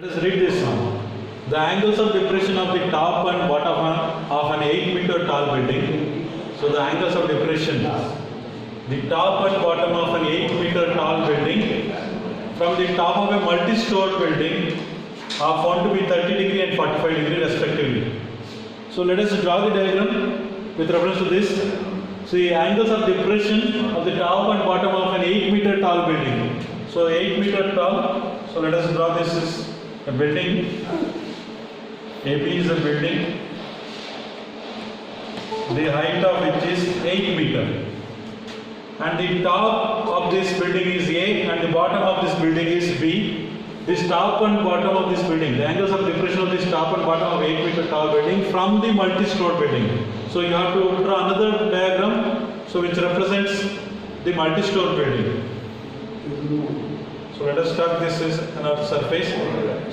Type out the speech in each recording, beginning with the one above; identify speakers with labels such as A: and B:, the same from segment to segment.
A: Let us read this one. The angles of depression of the top and bottom of an 8-meter tall building. So the angles of depression, the top and bottom of an 8-meter tall building from the top of a multi-stored building are found to be 30 degree and 45 degree respectively. So let us draw the diagram with reference to this. See, angles of depression of the top and bottom of an 8-meter tall building. So 8-meter tall. So let us draw this as a building. AB is a building, the height of which is 8 meter, and the top of this building is A and the bottom of this building is B. This top and bottom of this building, the angles of depression of this top and bottom of 8-meter tall building from the multi-stored building. So you have to draw another diagram, so which represents the multi-stored building. So let us start. This is another surface.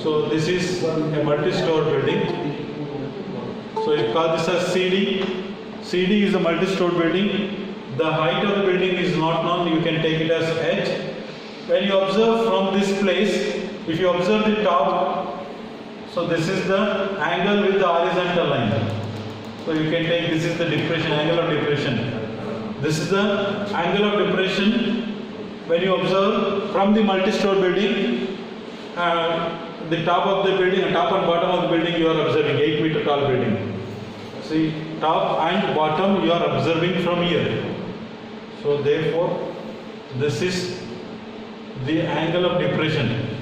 A: So this is a multi-stored building. So you call this as CD. CD is a multi-stored building. The height of the building is not known. You can take it as H. When you observe from this place, if you observe the top, so this is the angle with the horizontal line. So you can take, this is the depression, angle of depression. This is the angle of depression when you observe from the multi-stored building, the top of the building, top and bottom of the building you are observing, 8-meter tall building. See, top and bottom you are observing from here. So therefore, this is the angle of depression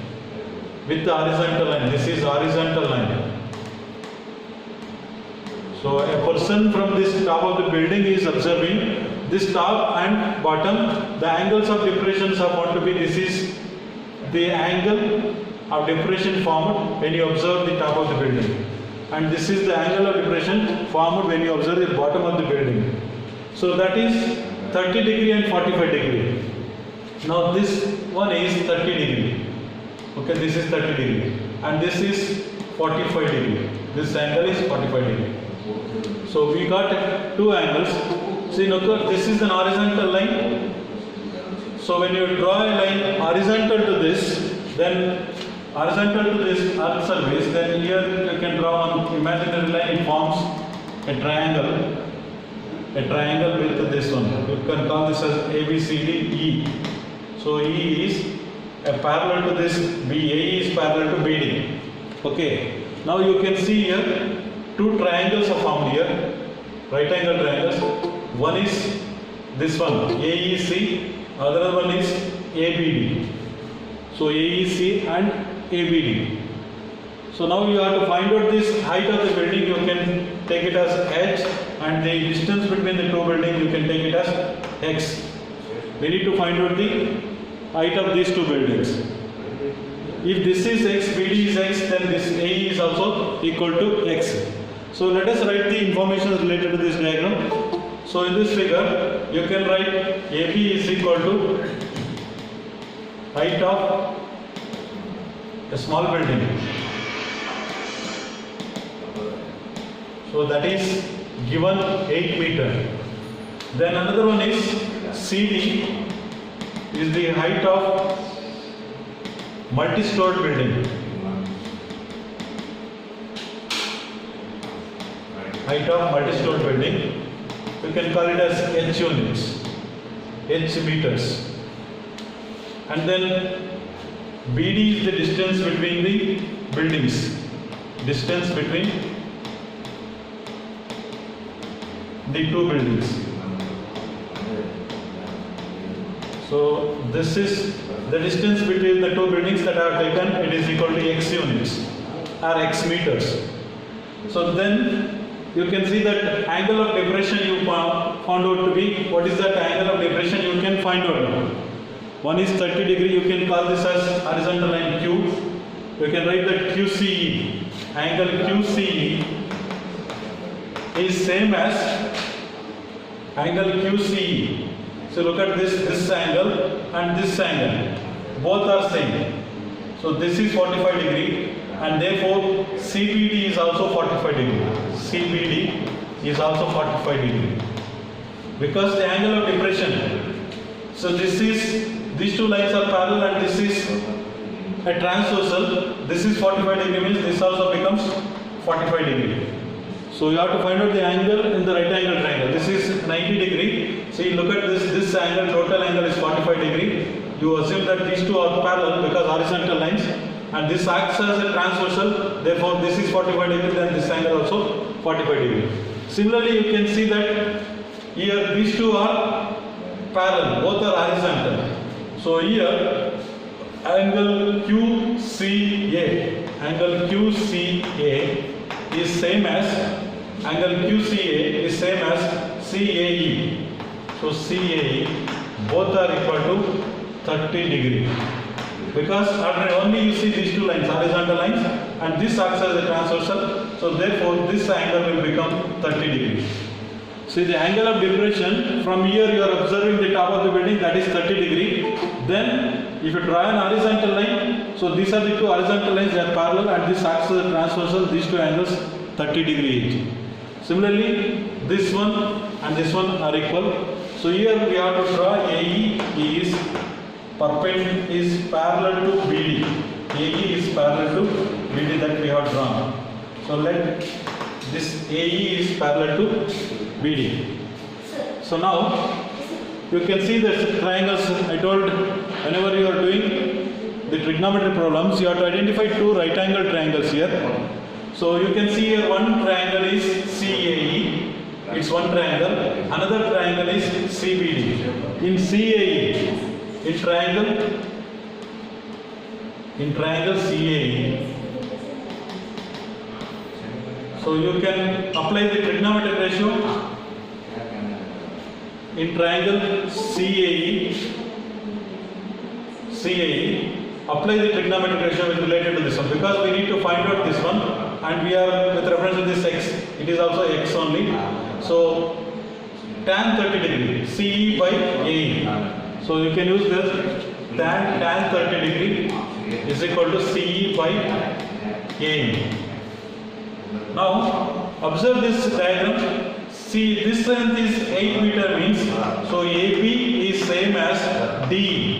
A: with the horizontal line. This is horizontal line. So a person from this top of the building is observing this top and bottom. The angles of depressions are found to be, this is the angle of depression formed when you observe the top of the building, and this is the angle of depression formed when you observe the bottom of the building. So that is 30 degree and 45 degree. Now this one is 30 degree. Okay, this is 30 degree and this is 45 degree. This angle is 45 degree. So we got two angles. See, look, this is an horizontal line. So when you draw a line horizontal to this, then horizontal to this earth surface, then here you can draw an imaginary line. It forms a triangle with this one. You can call this as ABCDE. So E is a parallel to this B. AE is parallel to BD. Okay. Now you can see here two triangles are formed here, right angle triangles. One is this one, AEC, other one is ABD. So AEC and ABD. So now you have to find out this height of the building. You can take it as H, and the distance between the two buildings you can take it as X. We need to find out the height of these two buildings. If this is X, BD is X, then this AE is also equal to X. So let us write the information related to this diagram. So in this figure, you can write AB is equal to height of a small building. So that is given 8 meter. Then another one is CD is the height of multi-stored building. Height of multi-stored building. You can call it as H units, H meters. And then BD is the distance between the buildings, distance between the two buildings. So this is the distance between the two buildings that are taken. It is equal to X units or X meters. So then you can see that angle of depression you found out to be, what is that angle of depression you can find out now. One is 30 degree, you can call this as horizontal line Q. You can write that QCE, angle QCE is same as angle QCE. So look at this angle and this angle, both are same. So this is 45 degree and therefore CBD is also 45 degree. CBD is also 45 degree because the angle of depression. So these two lines are parallel and this is a transversal, this is 45 degree means this also becomes 45 degree. So you have to find out the angle in the right angle triangle. This is 90 degree. See, look at this angle, total angle is 45 degree. You assume that these two are parallel because horizontal lines, and this acts as a transversal, therefore this is 45 degree, then this angle also 45 degree. Similarly, you can see that here these two are parallel, both are horizontal. So here angle QCA, angle QCA is same as CAE. So CAE both are equal to 30 degree. Because only you see these two lines, horizontal lines, and this acts as a transversal, so therefore this angle will become 30 degrees. See, the angle of depression from here you are observing the top of the building, that is 30 degree. Then if you draw an horizontal line, so these are the two horizontal lines, they are parallel, and this acts as a transversal, these two angles 30 degree each. Similarly, this one and this one are equal. So here we have to draw AE is parallel to BD. AE is parallel to BD that we have drawn. So let this AE is parallel to BD. So now you can see the triangles. I told whenever you are doing the trigonometry problems, you have to identify two right angle triangles here. So you can see here one triangle is CAE, it's one triangle. Another triangle is CBD. In CAE, in triangle CAE, so you can apply the trigonometric ratio. In triangle CAE, apply the trigonometric ratio which is related to this one, because we need to find out this one, and we are with reference to this x, it is also x only. So tan 30 degree, CE by AE. So you can use this tan 30 degree is equal to CE by AE. Now observe this diagram. See, this length is 8 meter means, so AP is same as D.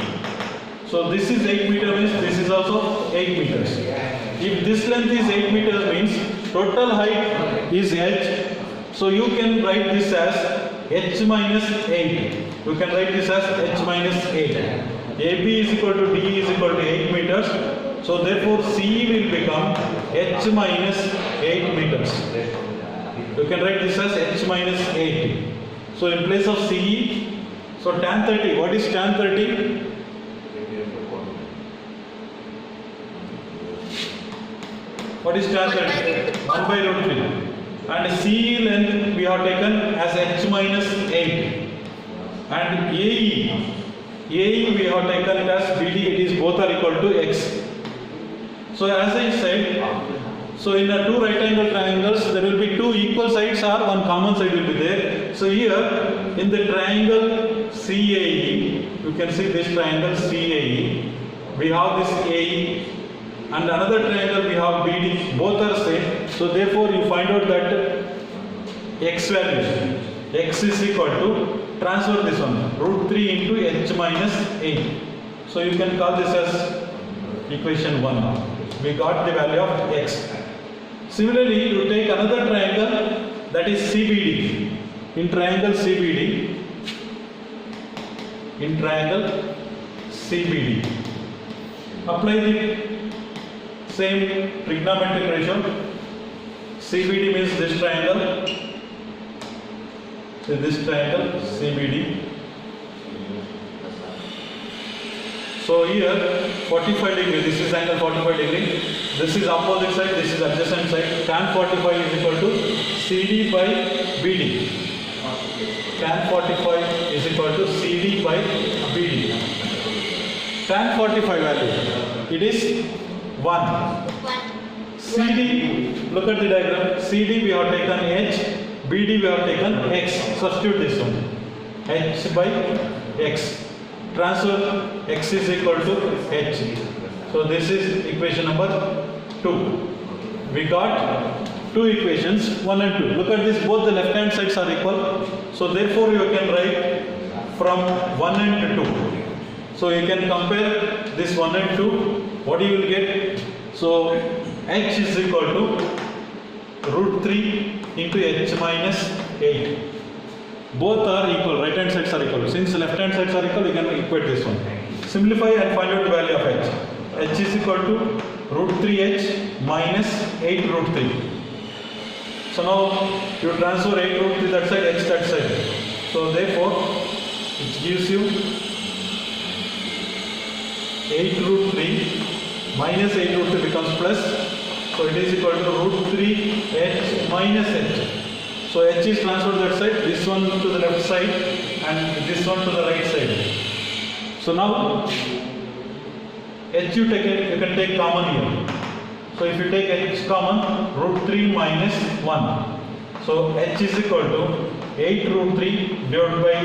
A: So this is 8 meter means this is also 8 meters. If this length is 8 meters means total height is h. So you can write this as h minus 8. You can write this as h minus 8. AB is equal to D is equal to 8 meters. So therefore CE will become h minus 8 meters. You can write this as h minus 8. So in place of CE, so tan 30, what is tan 30? What is tan 30? 1 by root 3. And CE length we have taken as h minus 8. And AE we have taken it as BD, it is both are equal to x. So as I said, so in the two right angle triangles, there will be two equal sides or one common side will be there. So here in the triangle CAE, you can see this triangle CAE, we have this AE, and another triangle we have BD, both are same. So therefore you find out that x value, x is equal to, transfer this one, root 3 into h minus 8. So you can call this as equation 1. We got the value of x. Similarly, you take another triangle, that is CBD. In triangle CBD, apply the same trigonometric ratio. CBD means this triangle. So this triangle CBD. So here 45 degree, this is angle 45 degree, this is opposite side, this is adjacent side. Tan 45 is equal to CD by BD. Tan 45 is equal to CD by BD. Tan 45 value, it is 1. CD, look at the diagram, CD we have taken H, BD we have taken X, substitute this one, H by X. Transfer x is equal to h. So this is equation number 2. We got two equations, 1 and 2. Look at this, both the left hand sides are equal. So therefore you can write from 1 and 2. So you can compare this 1 and 2. what you will get? So h is equal to root 3 into h minus 8. Both are equal, right hand sides are equal. Since left hand sides are equal, you can equate this one. Simplify and find out the value of h. H is equal to root 3h minus 8 root 3. So now you transfer 8 root 3 that side, h that side. So therefore, it gives you 8 root 3 minus 8 root 3 becomes plus. So it is equal to root 3 h minus h. So h is transferred that side, this one to the left side and this one to the right side. So now h you can take common here. So if you take h common, root 3 minus 1. So h is equal to 8 root 3 divided by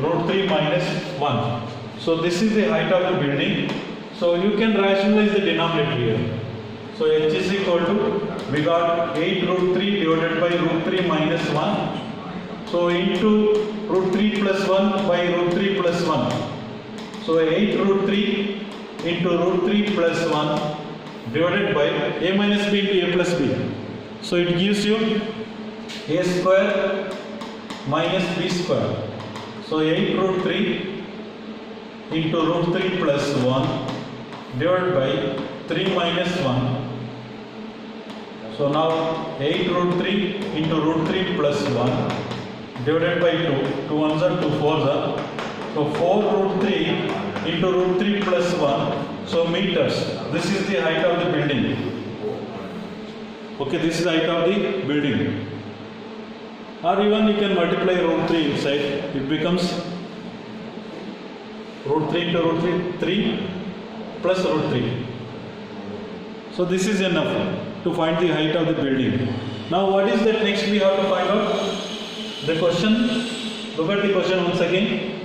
A: root 3 minus 1. So this is the height of the building. So you can rationalize the denominator here. So h is equal to, we got 8 root 3 divided by root 3 minus 1. So into root 3 plus 1 by root 3 plus 1. So 8 root 3 into root 3 plus 1 divided by a minus b into a plus b. So it gives you a square minus b square. So 8 root 3 into root 3 plus 1 divided by 3 minus 1. So now 8 root 3 into root 3 plus 1 divided by 2. 2 ones are 2 fours are. So 4 root 3 into root 3 plus 1. So meters. This is the height of the building. Okay, this is the height of the building. Or even you can multiply root 3 inside. It becomes root 3 into root 3 plus root 3. So this is enough to find the height of the building. Now what is that next we have to find out? The question. Look at the question once again.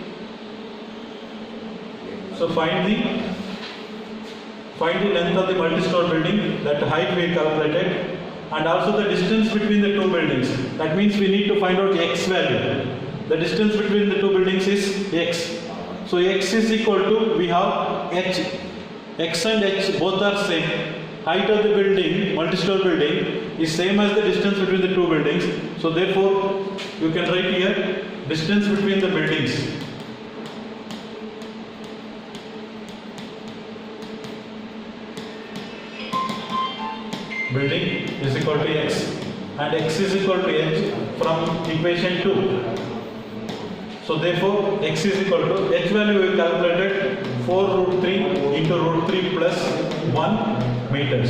A: So find the length of the multi-story building, that height we calculated, and also the distance between the two buildings. That means we need to find out x value. The distance between the two buildings is x. So x is equal to, we have h. X and h both are same. Height of the building, multi-story building, is same as the distance between the two buildings. So therefore, you can write here distance between the buildings. Building is equal to x and x is equal to h from equation 2. So therefore x is equal to, h value we calculated 4 root 3 into root 3 plus 1 meters.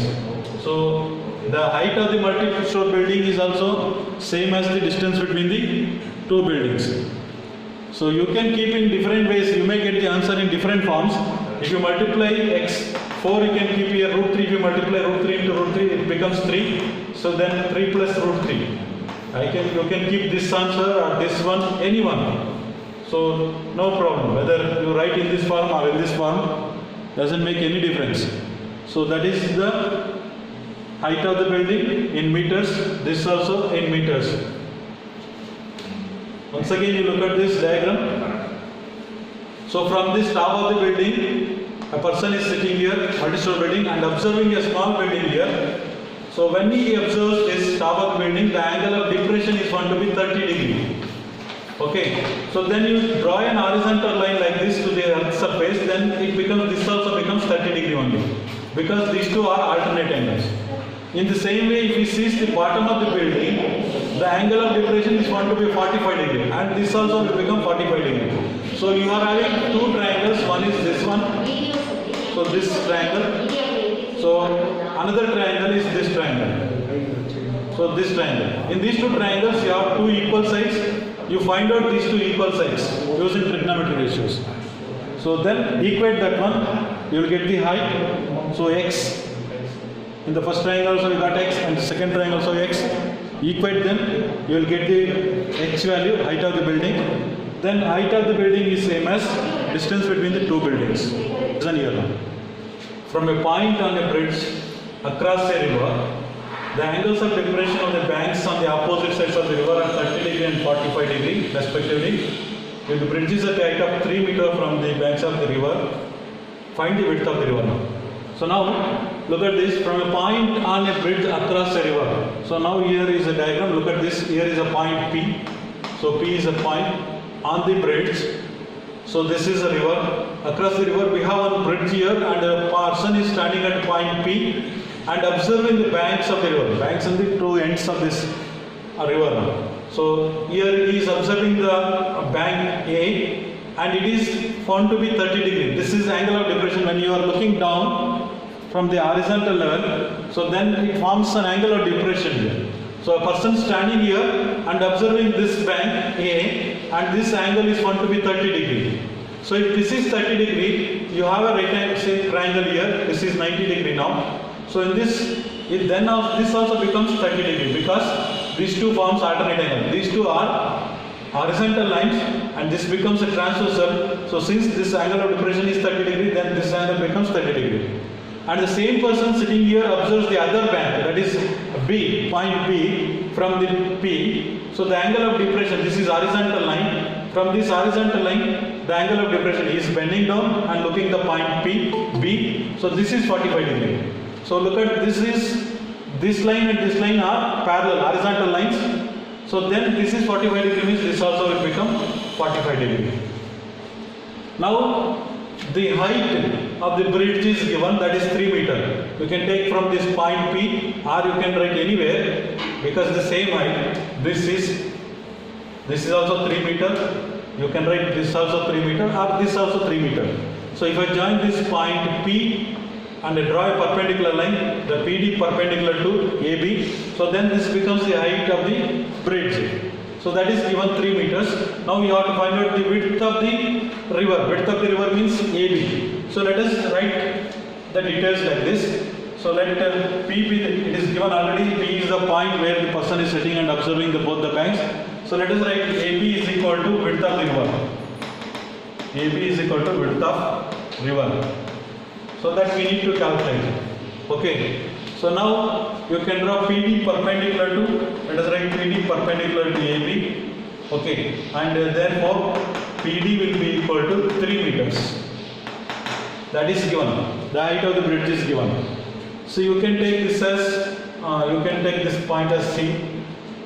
A: So the height of the multi-story building is also same as the distance between the two buildings. So you can keep in different ways, you may get the answer in different forms. If you multiply x, 4 you can keep here root 3, if you multiply root 3 into root 3 it becomes 3. So then 3 plus root 3. You can keep this answer or this one, any one. So no problem, whether you write in this form or in this form, doesn't make any difference. So that is the height of the building in meters, this also in meters. Once again you look at this diagram. So from this top of the building, a person is sitting here, multi-story building, and observing a small building here. So when he observes this top of the building, the angle of depression is found to be 30 degree. Okay, so then you draw an horizontal line like this to the earth surface, then this also becomes 30 degree only, because these two are alternate angles. In the same way, if we see the bottom of the building, the angle of depression is found to be 45 degree, and this also will become 45 degree. So you are having two triangles, one is this one, so this triangle, so another triangle is this triangle. So this triangle. In these two triangles, you have two equal sides. You find out these two equal sides using trigonometric ratios. So then equate that one, you will get the height. So x, in the first triangle also you got x, and the second triangle also x. Equate them, you will get the h value, height of the building. Then height of the building is same as distance between the two buildings. Listen here now. From a point on a bridge across a river, the angles of depression of the banks on the opposite sides of the river are 30 degree and 45 degree respectively. If the bridge is at a height of 3 meters from the banks of the river, find the width of the river now. So now look at this from a point on a bridge across a river. So now here is a diagram. Look at this. Here is a point P. So P is a point on the bridge. So this is a river. Across the river we have one bridge here, and a person is standing at point P and observing the banks of the river. Banks on the two ends of this river. So here he is observing the bank A, and it is found to be 30 degrees. This is angle of depression when you are looking down from the horizontal level. So then it forms an angle of depression here. So a person standing here and observing this bank A, and this angle is found to be 30 degrees. So if this is 30 degree, you have a right triangle here. This is 90 degree now. So in this, then this also becomes 30 degree, because these two forms alternate angle. These two are horizontal lines, and this becomes a transversal. So since this angle of depression is 30 degree, then this angle becomes 30 degree. And the same person sitting here observes the other bank, that is B, point B from the P. So the angle of depression, this is horizontal line. From this horizontal line, the angle of depression is bending down and looking the point P, B. So this is 45 degree. So look at this line and this line are parallel horizontal lines. So then this is 45 degree means this also will become 45 degree. Now the height of the bridge is given, that is 3 meter. You can take from this point P, or you can write anywhere, because the same height. This is also 3 meter. You can write this also 3 meter, or this also 3 meter. So if I join this point P and I draw a perpendicular line, the PD perpendicular to AB, so then this becomes the height of the bridge. So that is given 3 meters. Now we have to find out the width of the river. Width of the river means AB. So let us write the details like this. So let P be, it is given already, P is the point where the person is sitting and observing both the banks. So let us write AB is equal to width of the river. AB is equal to width of river. So that we need to calculate. Okay. So now you can draw PD perpendicular to, let us write PD perpendicular to AB. Okay. And therefore PD will be equal to 3 meters. That is given. The height of the bridge is given. So you can take this as, you can take this point as C.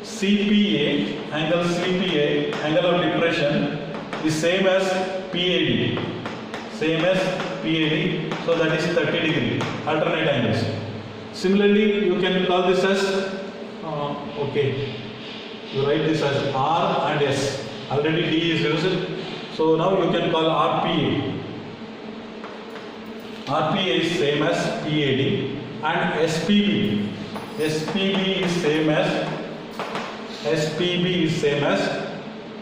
A: CPA, angle CPA, angle of depression is same as PAD. Same as PAD, so that is 30 degree, alternate angles. Similarly, you can call this as, okay, you write this as R and S. Already D is used. So now you can call RPA. RPA is same as PAD, and SPB. SPB is same as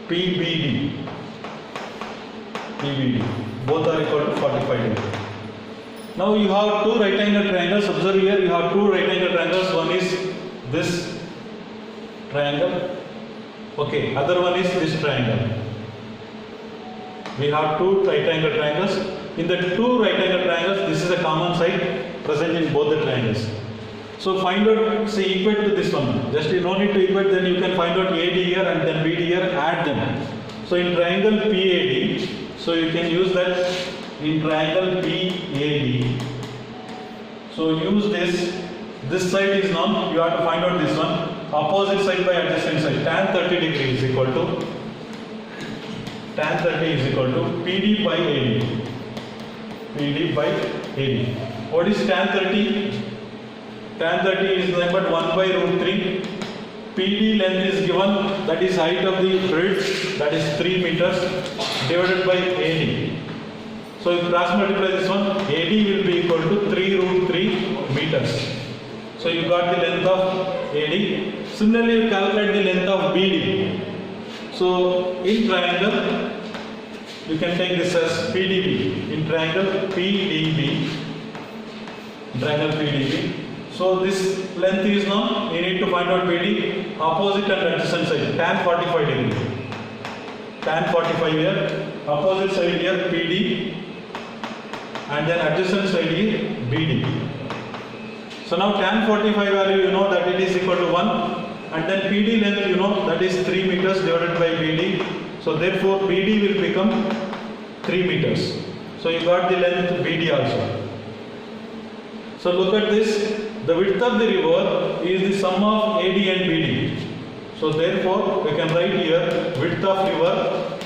A: PBD. Both are equal to 45 degrees. Now you have two right angle triangles. Observe here, you have two right angle triangles. One is this triangle. Okay, other one is this triangle. We have two right angle triangles. In the two right angle triangles, this is a common side present in both the triangles. So find out, say equate to this one. Just you no need to equate, then you can find out AD here and then BD here, add them. So in triangle PAD, so you can use that in triangle PAD. So use this side is known, you have to find out this one. Opposite side by adjacent side. Tan 30 degree is equal to PD by AD. PD by AD. What is tan 30? Tan 30 is nothing but 1 by root 3. PD length is given, that is height of the bridge, that is 3 meters divided by AD. So if you cross multiply this one, AD will be equal to 3 root 3 meters. So you got the length of AD. Similarly, you calculate the length of BD. So in triangle, you can take this as PDB. In triangle PDB. So this length is known. You need to find out BD. Opposite and adjacent side. Tan 45 degree. Tan 45 here. Opposite side here PD. And then adjacent side here BD. So now tan 45 value, you know that it is equal to 1. And then PD length, you know that is 3 meters divided by BD. So therefore BD will become 3 meters. So you got the length BD also. So look at this. The width of the river is the sum of AD and BD. So therefore, we can write here width of river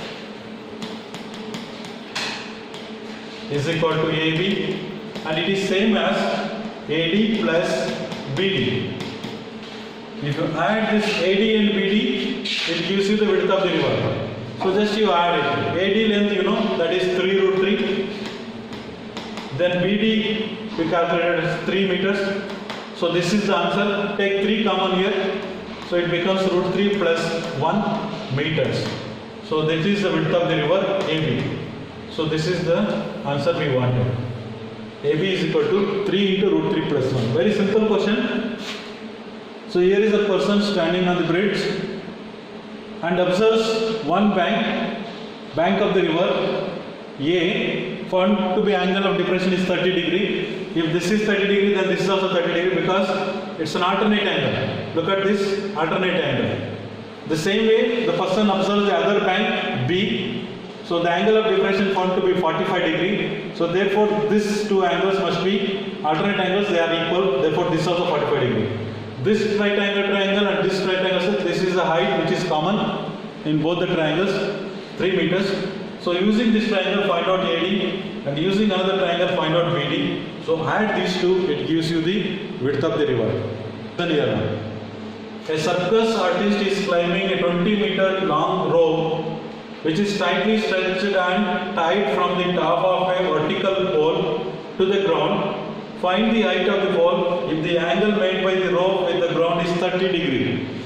A: is equal to AB, and it is same as AD plus BD. If you add this AD and BD, it gives you the width of the river. So just you add it. AD length, you know, that is 3 root 3. Then BD we calculated as 3 meters. So this is the answer. Take 3 common here. So it becomes root 3 plus 1 meters. So this is the width of the river AB. So this is the answer we wanted. AB is equal to 3 into root 3 plus 1. Very simple question. So here is a person standing on the bridge and observes one bank of the river A, found to be angle of depression is 30 degree. If this is 30 degree, then this is also 30 degree because it's an alternate angle. Look at this alternate angle. The same way the person observes the other bank B. So the angle of depression found to be 45 degree. So therefore these two angles must be alternate angles, they are equal. Therefore this is also 45 degree. This right angle triangle and this right angle, this is the height which is common in both the triangles, 3 meters. So using this triangle find out AD and using another triangle find out BD. So add these two, it gives you the width of the river. Then here a circus artist is climbing a 20-meter long rope which is tightly stretched and tied from the top of a vertical pole to the ground. Find the height of the pole if the angle made by the rope with the ground is 30 degree.